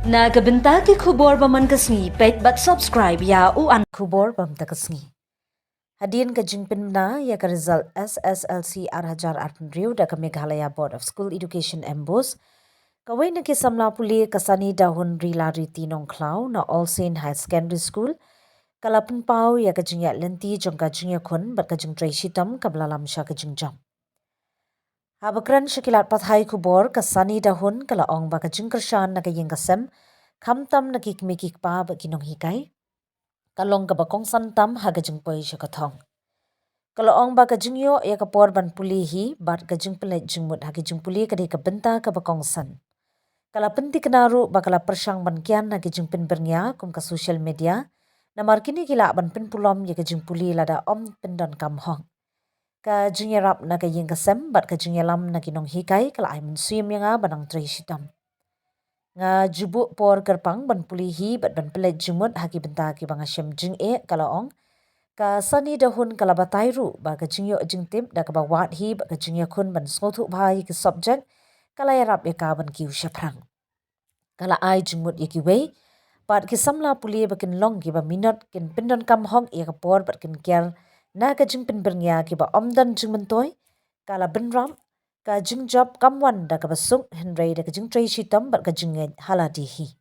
Nagabenta ki khubor baman kasngi pet but subscribe ya u an khubor bam takasngi. Hadian ka jingpin na ya ka result SSLC Arhajar Arpenriu da ka Meghalaya Board of School Education Embos. Kawai na ki samla puli kasani dahun rila riti nong klau na All Saint High Secondary School. Kalapun pau ya ka jingya lenti jong ka jingya kun bat ka jing tray shitam ka belalam sya ka jingjam. Habakran syakilat pathai kubor kasani dahun kala ong baka jingkershan na kayeng kasem kamtam na kikmikik pa ba kinong hikay kalong ka bakong santam haga jingpoy siya katong. Kala ong baka jingyo ya kapor ban pulihi bat ka jingpelet jingmut hagi jingpuli kadi ka benta ka bakong san. Kala penti kenaru bakala persyang ban kian hagi jingpin bernya kum ka social media na markini gila ban pin pulom ya ka jingpuli lada om pendon kamhong. Ka jingyarap na kayeng kasem bat ka jingyalam na kinong hikay kala ay mensuyam yang banang tray shitam. Nga jubuk por kerpang ban pulihi bat ban pelet jumut haki benta ki bang asyam jing kalaong ka sani dahun kala batairu ba ka jingyo jingtip da ka bawat hi ba ka jingya kun ban ngotu bhai ki subject kala yarap ya ka ban ki usyaprang. Kala ai jingmut ya ki wei bat ki samla puli ba kin long ki ba minot kin pindon kam hong ya ka por bat kin kiar na ka jingpin bernya ki ba omdan jingmentoy kala benram ka jingjab kamwan da ka basuk henry da ka jingtray shitam bat ka jinged haladihi.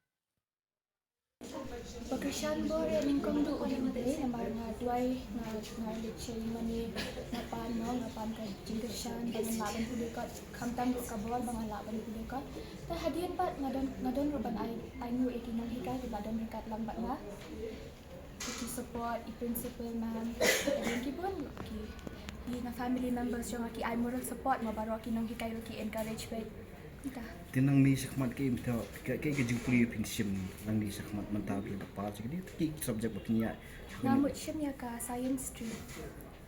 Pagkasyan bo rin lingkong doon yung day na mga duay na lecture mani na paano nga pan ka jingkasyan bangan laban pulikat kamtang ko kabol bangan laban pulikat ta hadian pat ngadon ruban ay ngu ikinang hikay di badan hikat lambat na to support i-principal ma'am and kipon di na family members yung aki ay moral support mabaro kinang hikay ki encourage ba Tinang mi sakmat ke imta ke jingpuli pinsim nang di sakmat mantap le pa jadi ki subject baknya namut syam ya ka science stream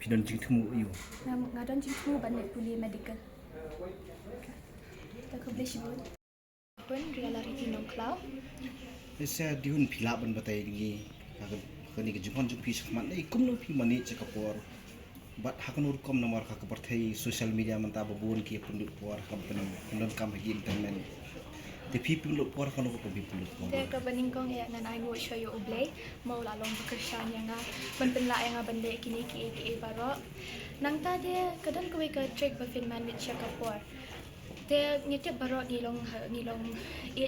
pidon jingtmu yu ngadon jingtmu ban puli medical ta ko bless you pun reality nong cloud esa dihun phila ban batai ngi kani ke jingpon jing pi sakmat nei kumno pi mani chekapor bat hakan urkom nomor ka kaparthai social media manta babun ki pundut por company pundon kam hagi internet the people look por kan ko people look por te ka baningkong ya nan ay wo show yo ublay mo lalong bekersan yang nga penpenla yang bande kini ki baro nang ta de kadang ko ka trick ba fin manage ka por te ngitip baro nilong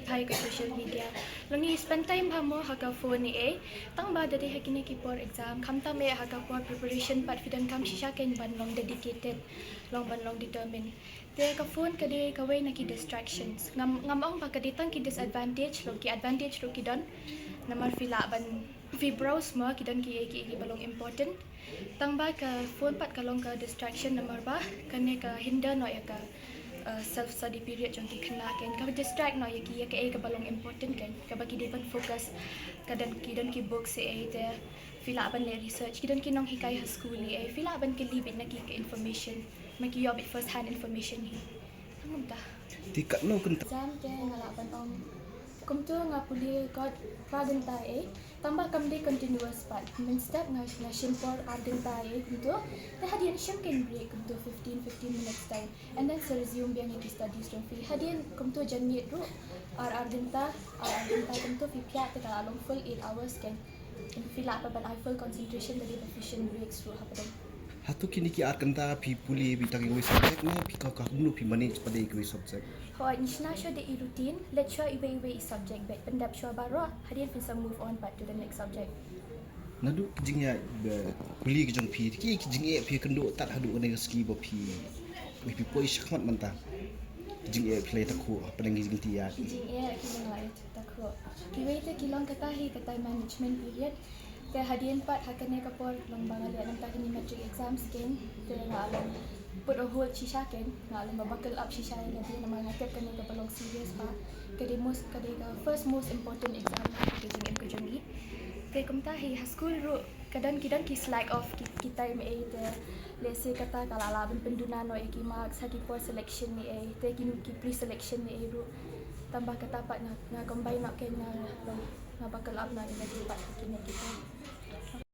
thai ka social media lang ni spend time ha mo ha ka phone ni tang ba dadi ha kini ki por exam kamta me ha ka por preparation pat fidan kam shisha ken ban long dedicated long determined te ka phone ka de ka way na ki distractions ngamong ba ka ditang ki disadvantage lo ki advantage lo ki don namar fila ban fi browse mo ki don ki balong important tang ba ka phone pat ka long ka distraction namar ba kane ka hinder no ya ka self study period jong ti kena ken ka distract no yaki ka balong important ken ka bagi dapat fokus kadan ki book se te fila ban le research kidan ki nong hikay ha school ni fila ban ki libit na ki information maki yob first hand information hi tangum ta tikat no kun jam ke ngalaban om kum tu nga puli god pragan ta tambah kam de continuous part min step nga shimpor arden ta kuntu ta hadian shim ken break kuntu 15 minutes time and then resume biang ki studies from fi hadian kum tu janit ru arden ta kuntu fi pya ta kalong full 8 hours ken feel apa ban I full concentration dari efficient breaks ru hapadam hatu kini ki arkanta pi puli bitang wi subject na pi ka gnu pi manage pada wi subject ho nishna show the routine let's show iwe subject bet pendap show baro hadian bisa move on but to the next subject nadu jingya puli ki jong pi ki jingye pi kendo tat hadu ne ski bo pi wi pi poi sakmat manta jingye play takku pada ngi jing tia jingye ki nang lai takku kiwe te kilong katahi katai management period te hadian pat hakane kapor long bangali anam ta kini metric exams ken te ngalang put a hold shisha ken ngalang babakal up shisha ya dia nama ngatep kane ka balong serious pa kade first most important exam ke jing ke jongi te kumta hi school ru kadang ki slack off kita me te let's say kata kala laban penduna no ki marks haki for selection ni te ki pre selection ni ru tambah kata pat na combine nak ken na bakal up na ina pat kini kita